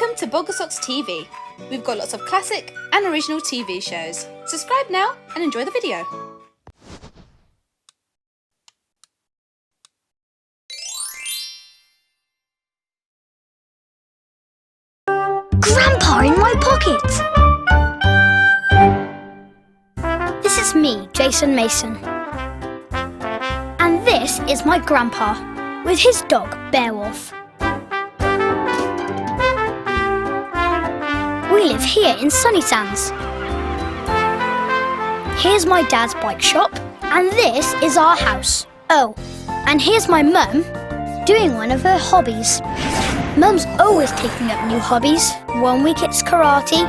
Welcome to Bulgasocks TV. We've got lots of classic and original TV shows. Subscribe now and enjoy the video. Grandpa in my pocket! This is me, Jason Mason. And this is my grandpa, with his dog, Beowulf. We live here in Sunny Sands. Here's my dad's bike shop, and this is our house. Oh, and here's my mum, doing one of her hobbies. Mum's always taking up new hobbies. One week it's karate,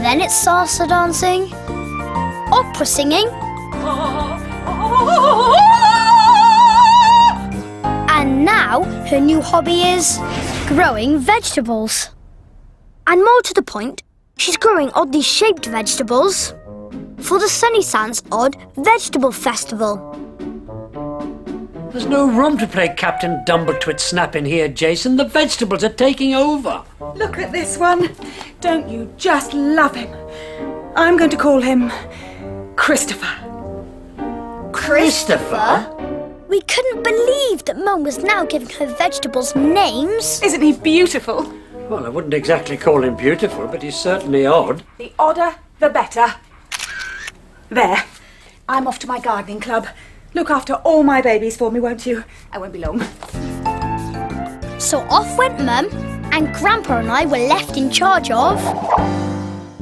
then it's salsa dancing, opera singing, and now her new hobby is growing vegetables. And more to the point, she's growing oddly shaped vegetables for the Sunny Sands Odd Vegetable Festival. There's no room to play Captain Dumbertwit Snap in here, Jason. The vegetables are taking over. Look at this one. Don't you just love him? I'm going to call him Christopher. Christopher? We couldn't believe that Mum was now giving her vegetables names. Isn't he beautiful? Well, I wouldn't exactly call him beautiful, but he's certainly odd. The odder, the better. There. I'm off to my gardening club. Look after all my babies for me, won't you? I won't be long. So off went Mum, and Grandpa and I were left in charge of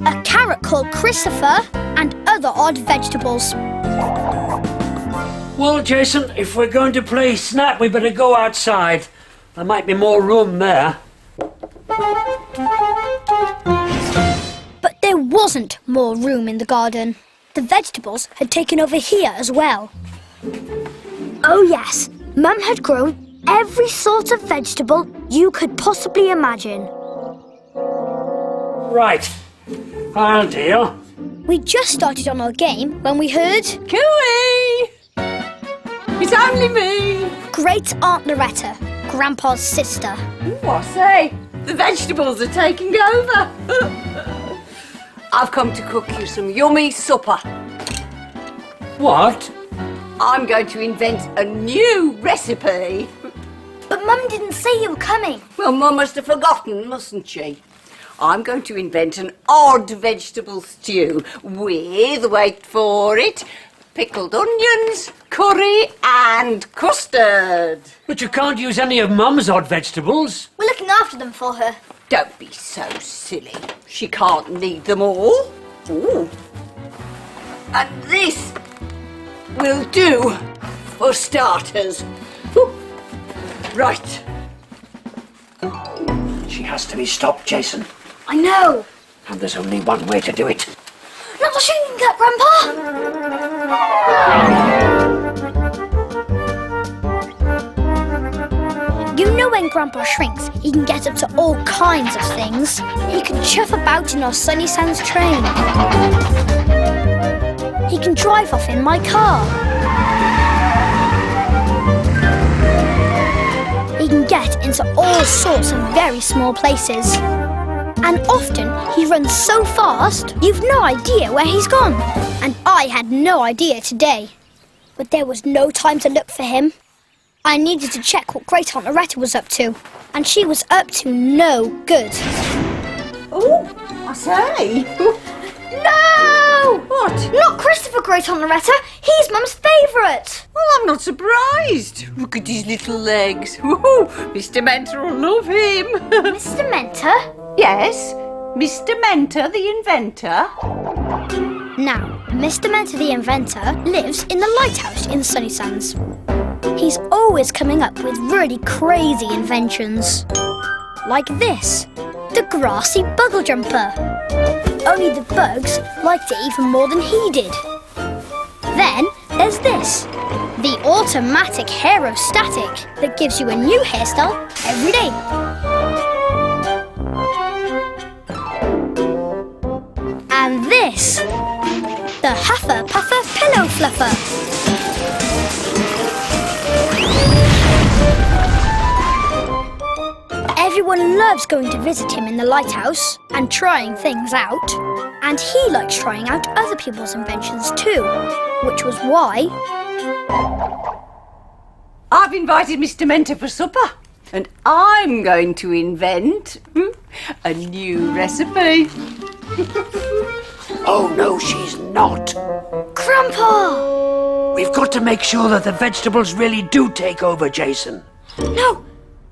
a carrot called Christopher and other odd vegetables. Well, Jason, if we're going to play Snap, we better go outside. There might be more room there. But there wasn't more room in the garden. The vegetables had taken over here as well. Oh yes, Mum had grown every sort of vegetable you could possibly imagine. Right, I'll deal. We just started on our game when we heard Cooey! It's only me! Great Aunt Loretta, Grandpa's sister. Ooh, I say, the vegetables are taking over. I've come to cook you some yummy supper. What? I'm going to invent a new recipe. But Mum didn't say you were coming. Well, Mum must have forgotten, mustn't she? I'm going to invent an odd vegetable stew with, wait for it, pickled onions, curry and custard. But you can't use any of Mum's odd vegetables. We're looking after them for her. Don't be so silly. She can't need them all. Ooh. And this will do for starters. Ooh. Right. She has to be stopped, Jason. I know. And there's only one way to do it. Not the shooting cut, Grandpa! You know when Grandpa shrinks, he can get up to all kinds of things. He can chuff about in our Sunny Sands train. He can drive off in my car. He can get into all sorts of very small places. And often he runs so fast, you've no idea where he's gone. And I had no idea today. But there was no time to look for him. I needed to check what Great Aunt Loretta was up to. And she was up to no good. Oh, I say. No! What? Not Christopher, Great Aunt Loretta. He's Mum's favourite. Well, I'm not surprised. Look at his little legs. Woohoo! Mr. Mentor will love him. Mr. Mentor? Yes, Mr. Mentor, the inventor. Now, Mr. Mentor the inventor lives in the lighthouse in the Sunny Sands. He's always coming up with really crazy inventions. Like this, the grassy buggle jumper. Only the bugs liked it even more than he did. Then there's this, the automatic haerostatic that gives you a new hairstyle every day. And this, the Huffer Puffer Pillow Fluffer. Everyone loves going to visit him in the lighthouse and trying things out. And he likes trying out other people's inventions too, which was why I've invited Mr. Mentor for supper, and I'm going to invent a new recipe. Oh, no, she's not. Grandpa! We've got to make sure that the vegetables really do take over, Jason. No!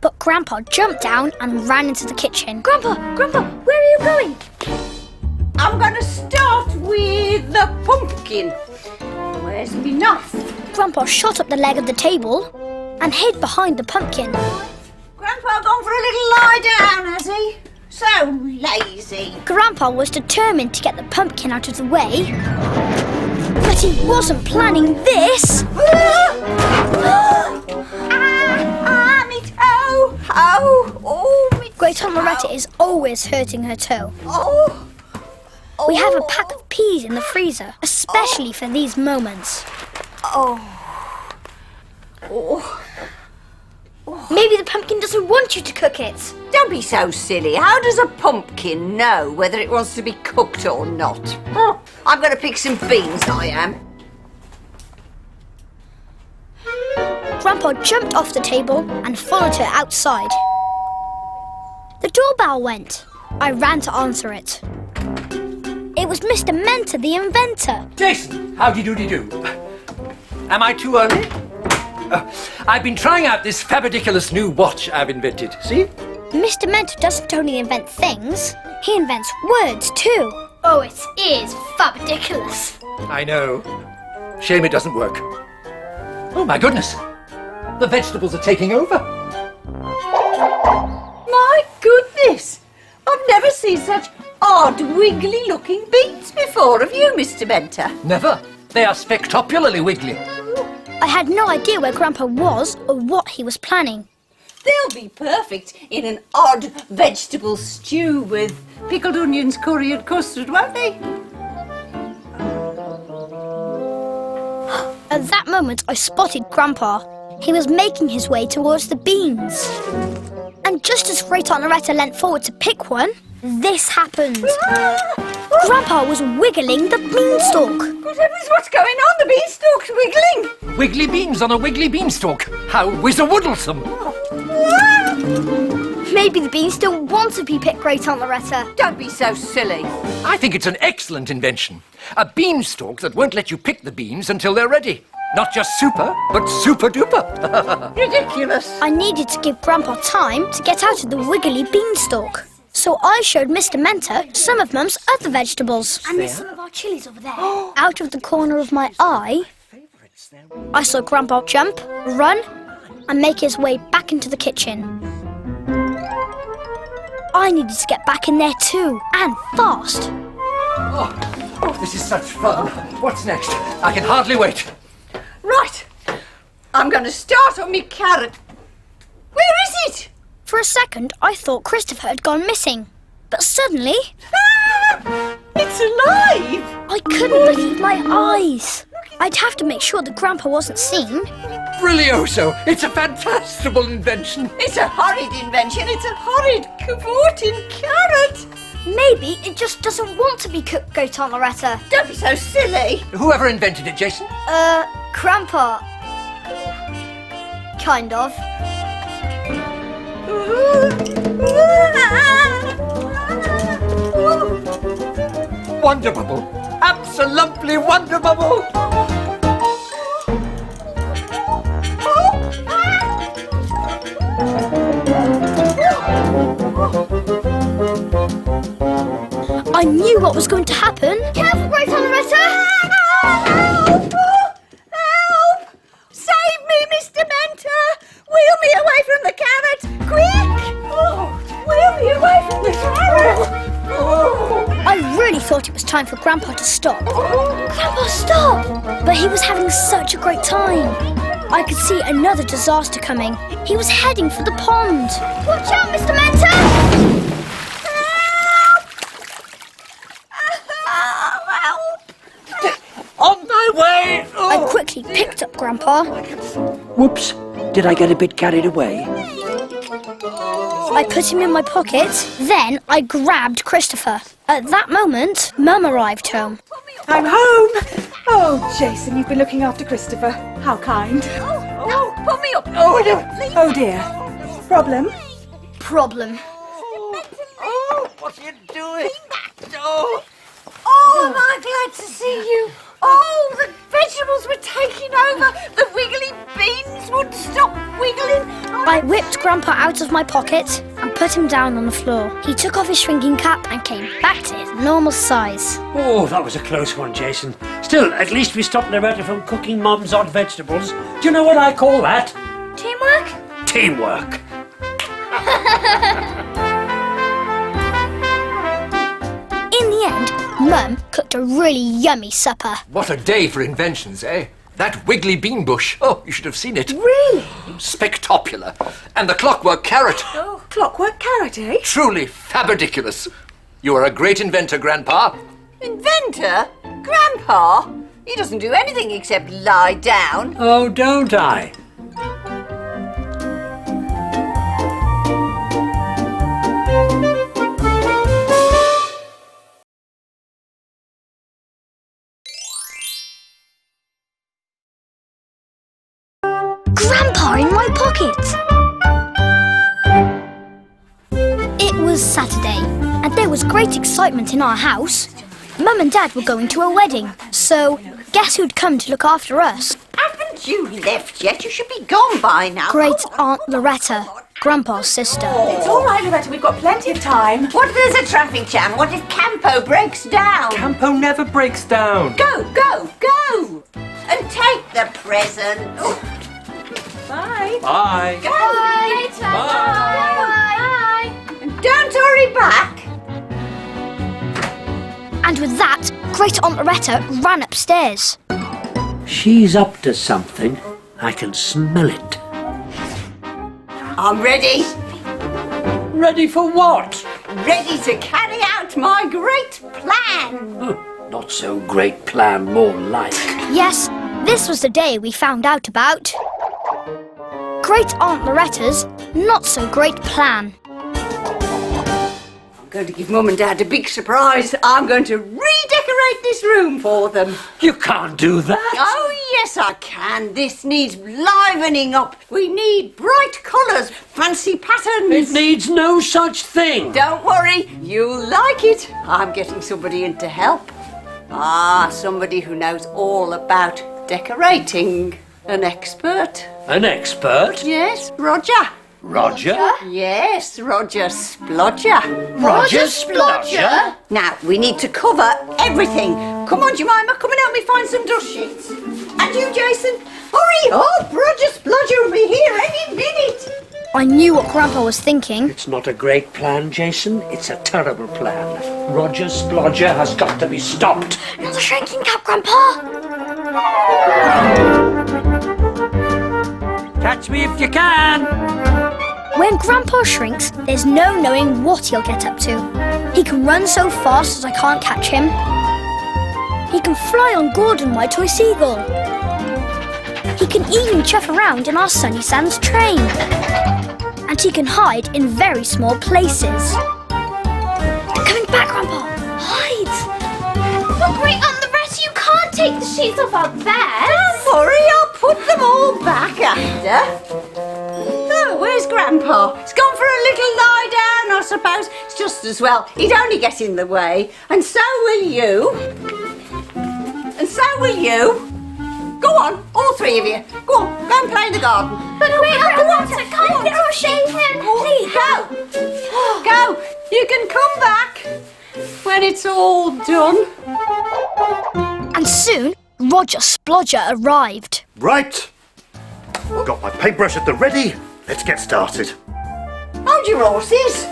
But Grandpa jumped down and ran into the kitchen. Grandpa! Where are you going? I'm going to start with the pumpkin. Where's my knife? Grandpa shot up the leg of the table and hid behind the pumpkin. Grandpa gone for a little lie down, has he? So lazy. Grandpa was determined to get the pumpkin out of the way, but he wasn't planning this. Me toe. Oh, me Great Aunt Loretta is always hurting her toe. Oh. We have a pack of peas in the freezer, especially for these moments. Maybe the pumpkin doesn't want you to cook it. Don't be so silly. How does a pumpkin know whether it wants to be cooked or not? I'm going to pick some beans, I am. Grandpa jumped off the table and followed her outside. The doorbell went. I ran to answer it. It was Mr. Mentor, the inventor. Jason, howdy-doody-do. Am I too early? I've been trying out this fabadiculous new watch I've invented. See? Mr. Mentor doesn't only invent things, he invents words too. Oh, it is fabadiculous. I know. Shame it doesn't work. Oh, my goodness. The vegetables are taking over. My goodness! I've never seen such odd, wiggly-looking beans before, have you, Mr. Mentor? Never. They are spectacularly wiggly. I had no idea where Grandpa was or what he was planning. They'll be perfect in an odd vegetable stew with pickled onions, curry and custard, won't they? At that moment, I spotted Grandpa. He was making his way towards the beans. And just as Great Aunt Loretta leant forward to pick one, this happened. Grandpa was wiggling the beanstalk. Good heavens, what's going on? The beanstalk's wiggling. Wiggly beans on a wiggly beanstalk. How whizzer-woodlesome. Maybe the beans still want to be picked, Great Aunt Loretta. Don't be so silly. I think it's an excellent invention. A beanstalk that won't let you pick the beans until they're ready. Not just super, but super-duper. Ridiculous. I needed to give Grandpa time to get out of the wiggly beanstalk. So I showed Mr. Mentor some of Mum's other vegetables. And there's some of our chilies over there. Out of the corner of my eye, I saw Grandpa jump, run, and make his way back into the kitchen. I needed to get back in there too, and fast. Oh, this is such fun. What's next? I can hardly wait. Right. I'm going to start on me carrot. Where is it? For a second, I thought Christopher had gone missing. But suddenly, It's alive. I couldn't believe my eyes. I'd have to make sure that Grandpa wasn't seen. Brilioso! It's a fantastical invention. It's a horrid invention. It's a horrid cavorting carrot. Maybe it just doesn't want to be cooked, Great Aunt Loretta. Don't be so silly. Whoever invented it, Jason? Grandpa. Kind of. Wonderbubble. Absolutely wonderbubble. I knew what was going to happen. Careful, Great Aunt Loretta! Help! Help! Save me, Mr. Mentor! Wheel me away from the carrot! Quick! Oh, wheel me away from the carrot! Oh. I really thought it was time for Grandpa to stop. Grandpa, stop! But he was having such a great time. I could see another disaster coming. He was heading for the pond. Watch out, Mr. Mentor! On my way! I quickly picked up Grandpa. Whoops. Did I get a bit carried away? I put him in my pocket, then I grabbed Christopher. At that moment, Mum arrived home. I'm home. Oh, Jason, you've been looking after Christopher. How kind. Oh, put me up. Oh dear. Problem? Problem. Oh, what are you doing? Oh, am I glad to see you. Oh, the vegetables were taking over. The wiggly beans wouldn't stop wiggling. I whipped Grandpa out of my pocket and put him down on the floor. He took off his shrinking cap and came back to his normal size. Oh, that was a close one, Jason. Still, at least we stopped Loretta from cooking Mum's odd vegetables. Do you know what I call that? Teamwork? Teamwork. In the end, Mum cooked a really yummy supper. What a day for inventions, eh? That wiggly bean bush. Oh, you should have seen it. Really? Spectacular. And the clockwork carrot. Clockwork carrot, eh? Truly fabridiculous. You are a great inventor, Grandpa. Inventor? Grandpa? He doesn't do anything except lie down. Oh, don't I? Grandpa in my pocket! It was Saturday, and there was great excitement in our house. Mum and Dad were going to a wedding, so guess who'd come to look after us? Haven't you left yet? You should be gone by now. Great Aunt Loretta, Grandpa's sister. It's all right, Loretta. We've got plenty of time. What if there's a traffic jam? What if Campo breaks down? Campo never breaks down. Go! And take the present. Oh, Bye. Bye. go! Bye. And don't hurry back. And with that, Great Aunt Loretta ran upstairs. She's up to something. I can smell it. I'm ready. Ready for what? Ready to carry out my great plan. Not so great plan, more like. Yes, this was the day we found out about Great Aunt Loretta's not-so-great plan. I'm going to give Mum and Dad a big surprise. I'm going to redecorate this room for them. You can't do that. Oh, yes, I can. This needs livening up. We need bright colours, fancy patterns. It needs no such thing. Don't worry, you'll like it. I'm getting somebody in to help. Somebody who knows all about decorating. An expert. An expert? Yes, Roger. Roger? Yes, Roger Splodger. Roger Splodger? Now, we need to cover everything. Come on, Jemima, come and help me find some dust sheets. And you, Jason, hurry up. Roger Splodger will be here any minute. I knew what Grandpa was thinking. It's not a great plan, Jason. It's a terrible plan. Roger Splodger has got to be stopped. The shrinking cap, Grandpa! Catch me if you can. When Grandpa shrinks, there's no knowing what he'll get up to. He can run so fast that I can't catch him. He can fly on Gordon, my toy seagull. He can even chuff around in our Sunny Sands train. And he can hide in very small places. Coming back, Grandpa! Hide! But Great Aunt Loretta, you can't take the sheets off our beds. Don't worry, I'll put them all back after. Oh, where's Grandpa? He's gone for a little lie down, I suppose. It's just as well. He'd only get in the way. And so will you. And so will you. Go on, all three of you. Go on, go and play in the garden. But Great Aunt Loretta, can't you shake him? Please. Go. Go. You can come back when it's all done. And soon, Roger Splodger arrived. Right. Got my paintbrush at the ready. Let's get started. Hold your horses.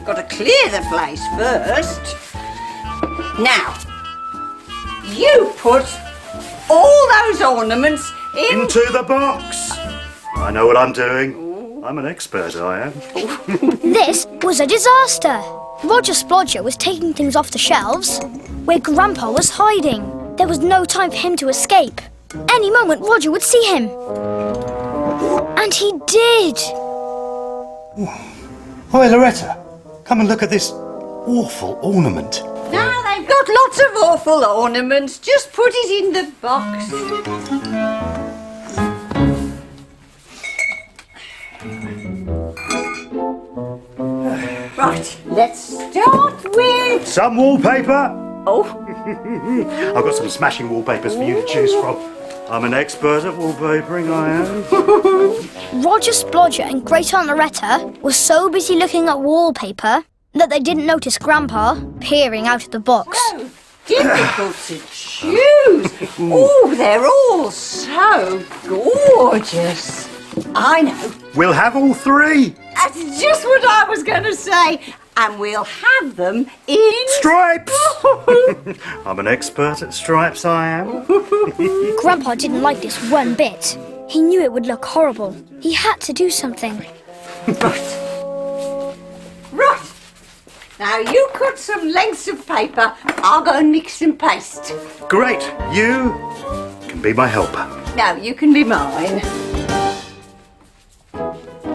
Got to clear the place first. Now, you put all those ornaments Into the box. I know what I'm doing. I'm an expert, I am. This was a disaster. Roger Splodger was taking things off the shelves where Grandpa was hiding. There was no time for him to escape. Any moment, Roger would see him. And he did. Oi, Loretta, come and look at this awful ornament. Now they've got lots of awful ornaments. Just put it in the box. Right, let's start with... Some wallpaper. Oh, I've got some smashing wallpapers for you to choose from. I'm an expert at wallpapering, I am. Roger Splodger and Great Aunt Loretta were so busy looking at wallpaper that they didn't notice Grandpa peering out of the box. so difficult to choose. Oh, they're all so gorgeous. I know. We'll have all three. That's just what I was going to say. And we'll have them in... Stripes. I'm an expert at stripes, I am. Grandpa didn't like this one bit. He knew it would look horrible. He had to do something. Right. Now you cut some lengths of paper. I'll go and mix and paste. Great. You can be my helper. Now you can be mine.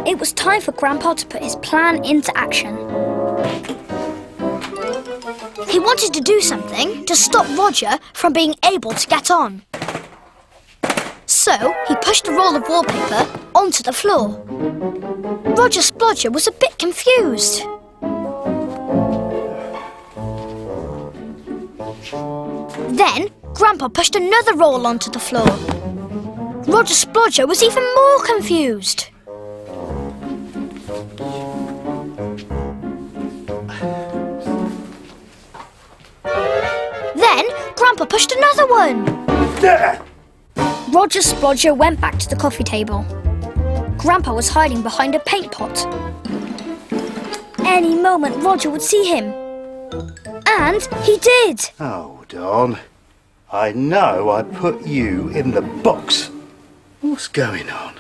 It was time for Grandpa to put his plan into action. He wanted to do something to stop Roger from being able to get on. So he pushed a roll of wallpaper onto the floor. Roger Splodger was a bit confused. Then Grandpa pushed another roll onto the floor. Roger Splodger was even more confused. Then Grandpa pushed another one. There. Roger Splodger went back to the coffee table. Grandpa was hiding behind a paint pot. Any moment Roger would see him. And he did. Hold on. I know I put you in the box. What's going on?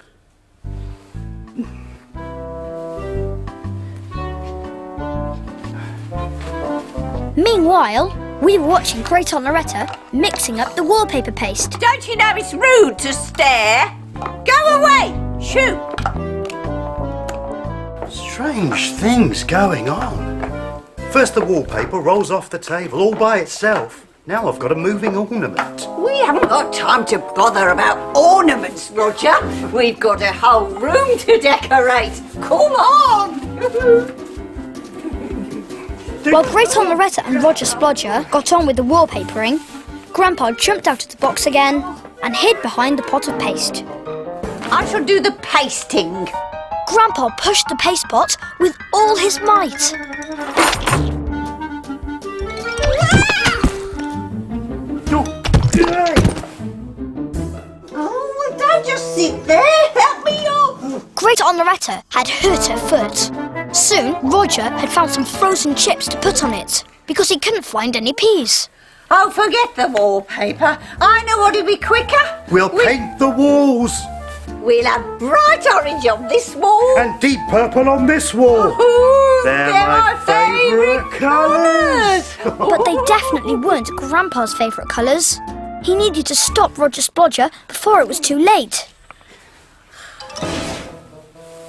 Meanwhile, we were watching Great Aunt Loretta mixing up the wallpaper paste. Don't you know it's rude to stare? Go away! Shoot! Strange things going on. First the wallpaper rolls off the table all by itself. Now I've got a moving ornament. We haven't got time to bother about ornaments, Roger. We've got a whole room to decorate. Come on! While Great Aunt Loretta and Roger Splodger got on with the wallpapering, Grandpa jumped out of the box again and hid behind the pot of paste. I shall do the pasting. Grandpa pushed the paste pot with all his might. Oh, don't just sit there. Help me up. Great Aunt Loretta had hurt her foot. Soon, Roger had found some frozen chips to put on it because he couldn't find any peas. Oh, forget the wallpaper. I know what'll be quicker. We'll paint the walls. We'll have bright orange on this wall. And deep purple on this wall. Ooh, They're my favourite colours. But they definitely weren't Grandpa's favourite colours. He needed to stop Roger Splodger before it was too late.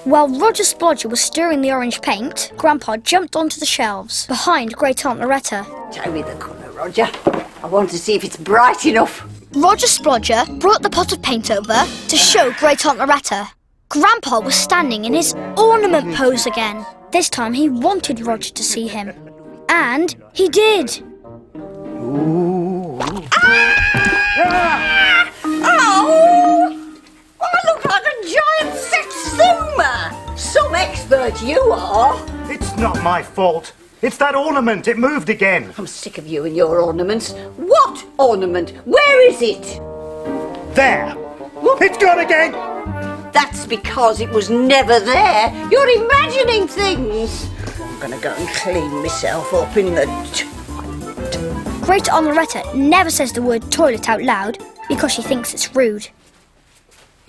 While Roger Splodger was stirring the orange paint, Grandpa jumped onto the shelves behind Great Aunt Loretta. Show me the colour, Roger. I want to see if it's bright enough. Roger Splodger brought the pot of paint over to show Great Aunt Loretta. Grandpa was standing in his ornament pose again. This time he wanted Roger to see him. And he did. Ooh. Oh! I look like a giant satsuma. Some expert you are. It's not my fault. It's that ornament. It moved again. I'm sick of you and your ornaments. What ornament? Where is it? There. It's gone again. That's because it was never there. You're imagining things. I'm going to go and clean myself up in the... Great Aunt Loretta never says the word toilet out loud because she thinks it's rude.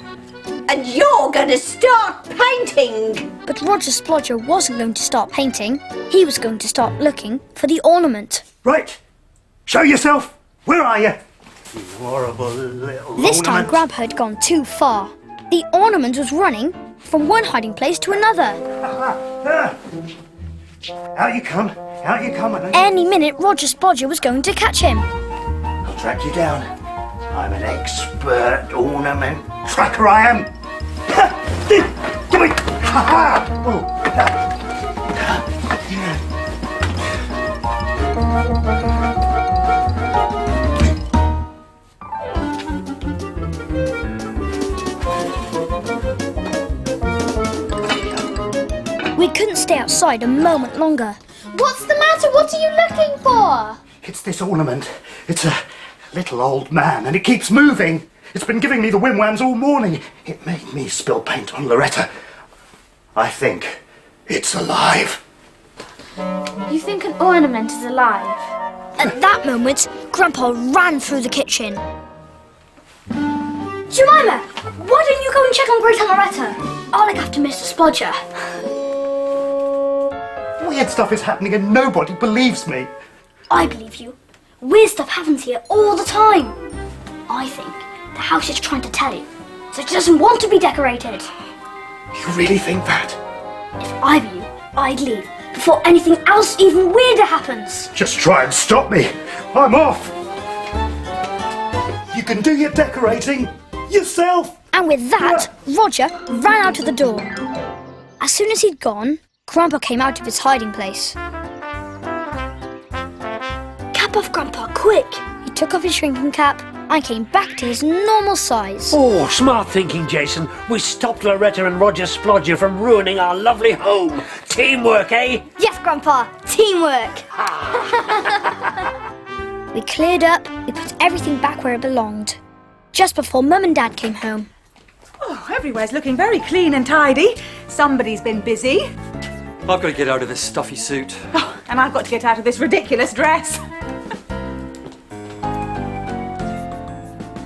And you're going to start painting. But Roger Splodger wasn't going to start painting. He was going to start looking for the ornament. Right. Show yourself. Where are you? You horrible little This time ornament. Grandpa had gone too far. The ornament was running from one hiding place to another. Out you come. Out you come. Any minute, Roger Splodger was going to catch him. I'll track you down. I'm an expert ornament tracker, I am. Give me. We couldn't stay outside a moment longer. What's the matter? What are you looking for? It's this ornament. It's a little old man, and it keeps moving. It's been giving me the wim-wams all morning. It made me spill paint on Loretta. I think it's alive. You think an ornament is alive? At that moment, Grandpa ran through the kitchen. Jemima, why don't you go and check on Great Aunt Loretta? I'll look after Mr. Splodger. Weird stuff is happening and nobody believes me. I believe you. Weird stuff happens here all the time. I think the house is trying to tell you, so it doesn't want to be decorated. You really think that? If I were you, I'd leave before anything else even weirder happens. Just try and stop me. I'm off. You can do your decorating yourself. And with that, Roger ran out of the door. As soon as he'd gone, Grandpa came out of his hiding place. Cap off, Grandpa, quick! He took off his shrinking cap and came back to his normal size. Oh, smart thinking, Jason. We stopped Loretta and Roger Splodger from ruining our lovely home. Teamwork, eh? Yes, Grandpa, teamwork! We cleared up, we put everything back where it belonged. Just before Mum and Dad came home. Oh, everywhere's looking very clean and tidy. Somebody's been busy. I've got to get out of this stuffy suit. Oh, and I've got to get out of this ridiculous dress.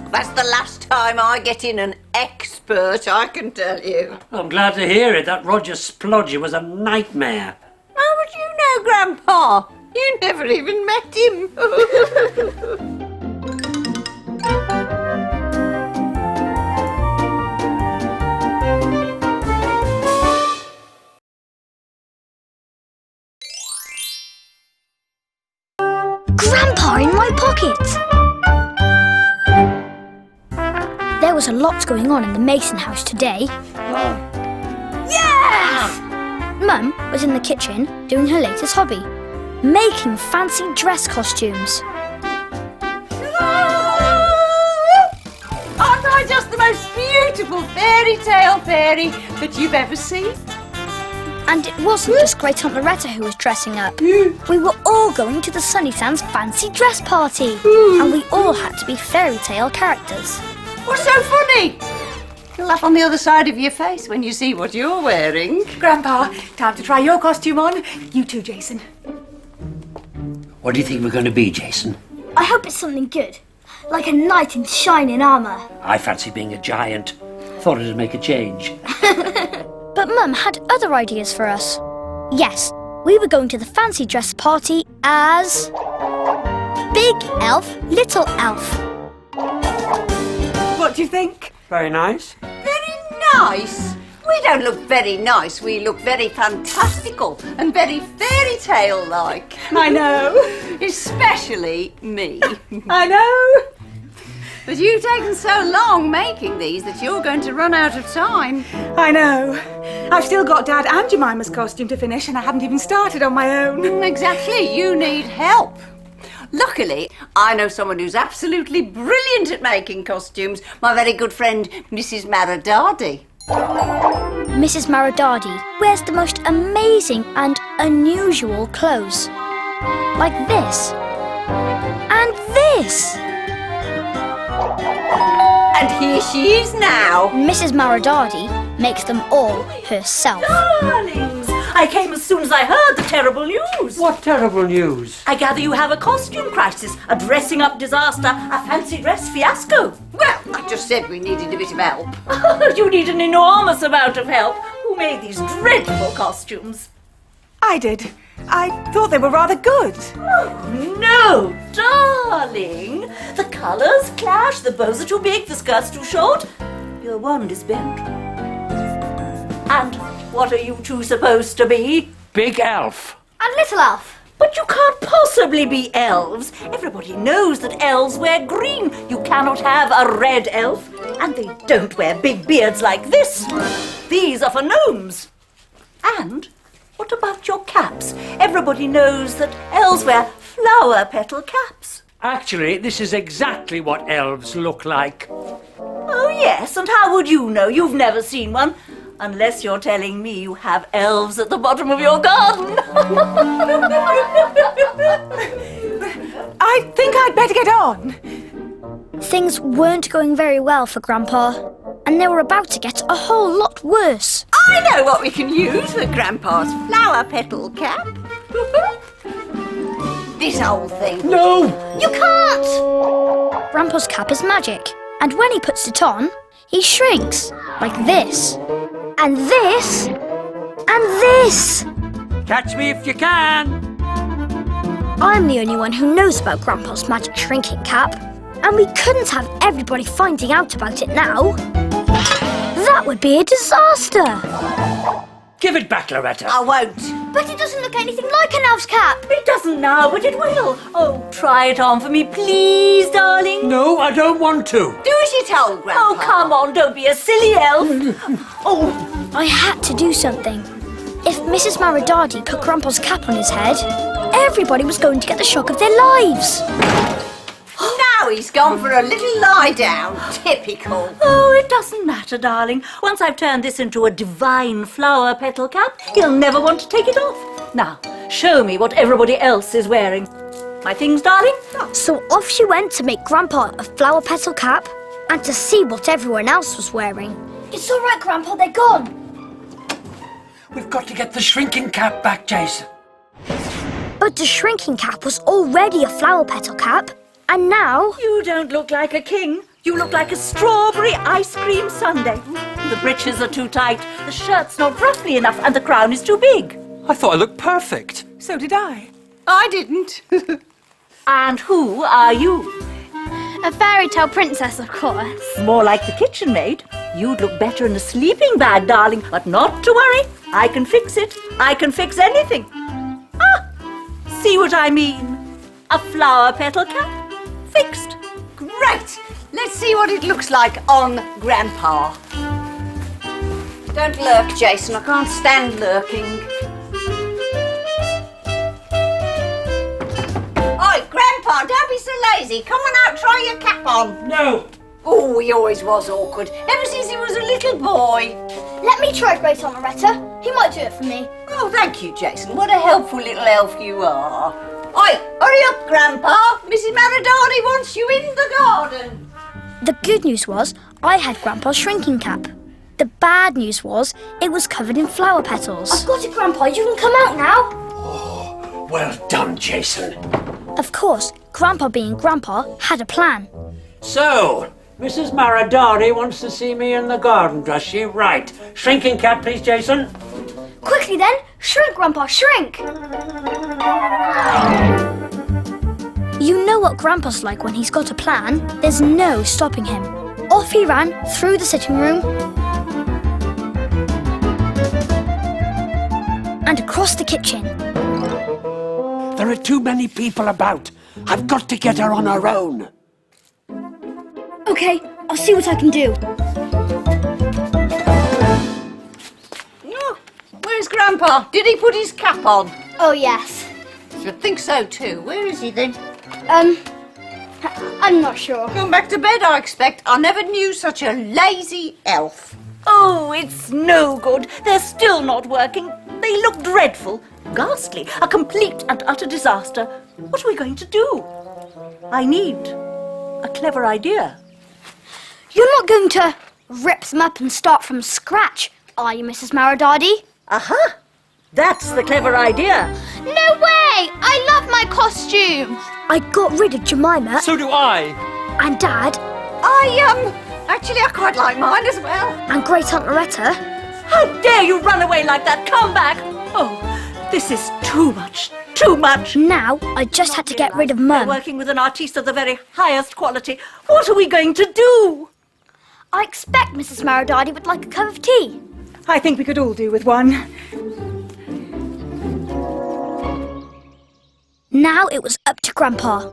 That's the last time I get in an expert, I can tell you. I'm glad to hear it. That Roger Splodger was a nightmare. How would you know, Grandpa? You never even met him. Grandpa in my pocket! There was a lot going on in the Mason house today. Yes! Mum was in the kitchen doing her latest hobby, making fancy dress costumes. Aren't I just the most beautiful fairy tale fairy that you've ever seen? And it wasn't just Great Aunt Loretta who was dressing up. We were all going to the Sunny Sands fancy dress party. And we all had to be fairy tale characters. What's so funny? You'll laugh on the other side of your face when you see what you're wearing. Grandpa, time to try your costume on. You too, Jason. What do you think we're going to be, Jason? I hope it's something good, like a knight in shining armour. I fancy being a giant. Thought it'd make a change. But Mum had other ideas for us. Yes, we were going to the fancy dress party as Big Elf, Little Elf. What do you think? Very nice. Very nice. We don't look very nice. We look very fantastical and very fairy tale-like. I know. Especially me. I know. But you've taken so long making these that you're going to run out of time. I know. I've still got Dad and Jemima's costume to finish and I haven't even started on my own. Exactly. You need help. Luckily, I know someone who's absolutely brilliant at making costumes. My very good friend, Mrs. Maridadi. Mrs. Maridadi wears the most amazing and unusual clothes. Like this. And this. And here she is now. Mrs. Maridadi makes them all herself. Darlings, I came as soon as I heard the terrible news. What terrible news? I gather you have a costume crisis, a dressing up disaster, a fancy dress fiasco. Well, I just said we needed a bit of help. You need an enormous amount of help. Who made these dreadful costumes? I did. I thought they were rather good. Oh, no, darling. The colours clash, the bows are too big, the skirt's too short. Your wand is bent. what are you two supposed to be? Big elf. And little elf. But you can't possibly be elves. Everybody knows that elves wear green. You cannot have a red elf. And they don't wear big beards like this. These are for gnomes. And what about your caps? Everybody knows that elves wear flower petal caps. Actually, this is exactly what elves look like. Oh, yes, and how would you know? You've never seen one. Unless you're telling me you have elves at the bottom of your garden. I think I'd better get on. Things weren't going very well for Grandpa, and they were about to get a whole lot worse. I know what we can use for Grandpa's flower petal cap. This old thing. No! You can't! Grandpa's cap is magic, and when he puts it on, he shrinks, like this. And this. And this. Catch me if you can. I'm the only one who knows about Grandpa's magic shrinking cap, and we couldn't have everybody finding out about it now. That would be a disaster. Give it back, Loretta. I won't. But it doesn't look anything like an elf's cap. It doesn't now, but it will. Oh, try it on for me, please, darling. No, I don't want to. Do as you're told, Grandpa. Oh, come on, don't be a silly elf. Oh, I had to do something. If Mrs. Maridadi put Grandpa's cap on his head, everybody was going to get the shock of their lives. Now he's gone for a little lie down. Typical. oh, it doesn't matter, darling. Once I've turned this into a divine flower petal cap, he'll never want to take it off. Now, show me what everybody else is wearing. My things, darling? So off she went to make Grandpa a flower petal cap and to see what everyone else was wearing. It's all right, Grandpa, they're gone. We've got to get the shrinking cap back, Jason. But the shrinking cap was already a flower petal cap, and now... You don't look like a king. You look like a strawberry ice cream sundae. The breeches are too tight, the shirt's not ruffly enough, and the crown is too big. I thought I looked perfect. So did I. I didn't. And who are you? A fairy tale princess, of course. More like the kitchen maid. You'd look better in a sleeping bag, darling, but not to worry. I can fix it. I can fix anything. Ah, see what I mean? A flower petal cap? Fixed. Great. Let's see what it looks like on Grandpa. Don't lurk, Jason. I can't stand lurking. Oi, Grandpa, don't be so lazy. Come on out, try your cap on. No. Oh, he always was awkward, ever since he was a little boy. Let me try, Great Aunt Loretta. He might do it for me. Oh, thank you, Jason. What a helpful little elf you are. Oi, hurry up, Grandpa. Mrs. Maridadi wants you in the garden. The good news was I had Grandpa's shrinking cap. The bad news was it was covered in flower petals. I've got it, Grandpa. You can come out now. Oh, well done, Jason. Of course, Grandpa being Grandpa had a plan. So, Mrs. Maridadi wants to see me in the garden, does she? Right. Shrinking cap, please, Jason. Quickly then. Shrink, Grandpa, shrink. You know what Grandpa's like when he's got a plan. There's no stopping him. Off he ran through the sitting room and across the kitchen. There are too many people about. I've got to get her on her own. Okay, I'll see what I can do. Oh, where's Grandpa? Did he put his cap on? Oh, yes. Should think so too. Where is he then? I'm not sure. Gone back to bed, I expect. I never knew such a lazy elf. Oh, it's no good. They're still not working. They look dreadful. Ghastly. A complete and utter disaster. What are we going to do? I need a clever idea. You're not going to rip them up and start from scratch, are you, Mrs. Maridadi? Aha! That's the clever idea. No way! I love my costume. I got rid of Jemima So do I. and Dad Actually, I quite like mine as well. and Great Aunt Loretta. How dare you run away like that? Come back! Oh, this is too much. Too much. Now I just had to get rid of We're Mum. working with an artiste of the very highest quality. What are we going to do? I expect Mrs. Maridadi would like a cup of tea. I think we could all do with one. Now it was up to Grandpa.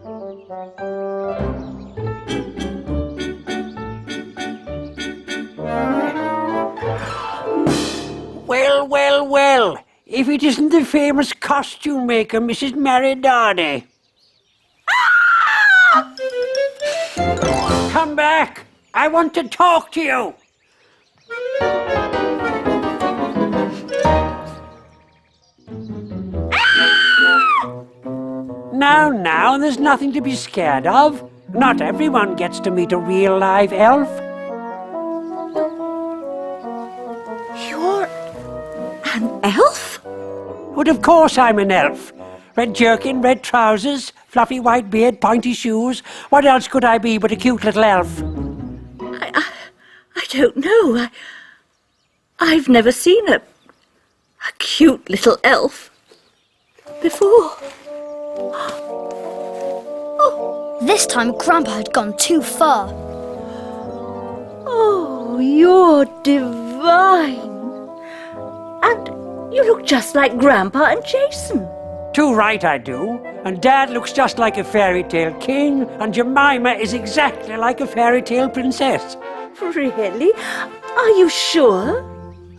Well, well, well. If it isn't the famous costume maker, Mrs. Maridadi. Come back. I want to talk to you. Now, there's nothing to be scared of. Not everyone gets to meet a real live elf. You're an elf? But of course I'm an elf. Red jerkin, red trousers, fluffy white beard, pointy shoes. What else could I be but a cute little elf? I don't know. I've never seen a cute little elf before. This time Grandpa had gone too far. Oh, you're divine. And you look just like Grandpa and Jason. Too right I do. And Dad looks just like a fairy tale king, and Jemima is exactly like a fairy tale princess. Really? Are you sure?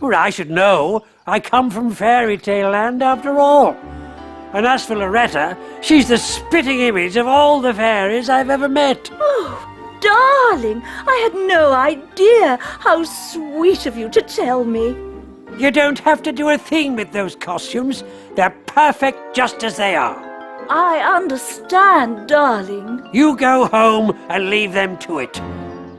Well, I should know. I come from fairy tale land after all. And as for Loretta, she's the spitting image of all the fairies I've ever met. Oh, darling, I had no idea. How sweet of you to tell me. You don't have to do a thing with those costumes. They're perfect just as they are. I understand, darling. You go home and leave them to it.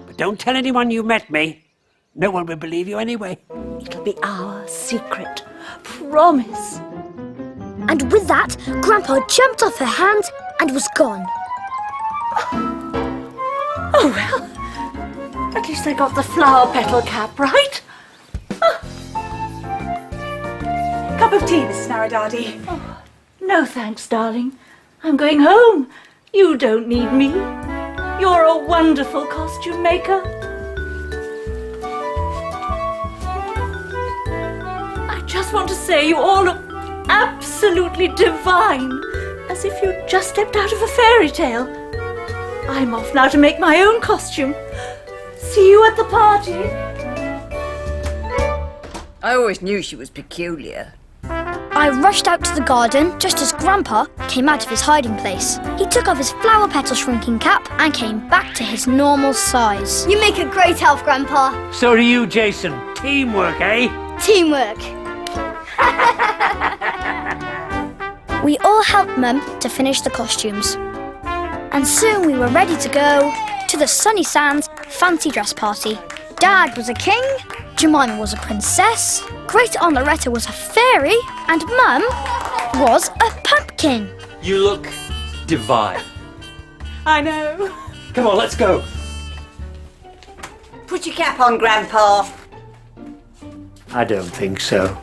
But don't tell anyone you met me. No one will believe you anyway. It'll be our secret. Promise. And with that, Grandpa jumped off her hand and was gone. Oh, well. At least I got the flower petal cap right. Cup of tea, Mrs. Maridadi. Oh, no thanks, darling. I'm going home. You don't need me. You're a wonderful costume maker. I just want to say you all look absolutely divine, as if you'd just stepped out of a fairy tale. I'm off now to make my own costume. See you at the party. I always knew she was peculiar. I rushed out to the garden just as Grandpa came out of his hiding place. He took off his flower petal shrinking cap and came back to his normal size. You make a great elf, Grandpa. So do you, Jason. Teamwork, eh? Teamwork. We all helped Mum to finish the costumes. And soon we were ready to go to the Sunny Sands fancy dress party. Dad was a king, Jemima was a princess, Great Aunt Loretta was a fairy, and Mum was a pumpkin. You look divine. I know. Come on, let's go. Put your cap on, Grandpa. I don't think so.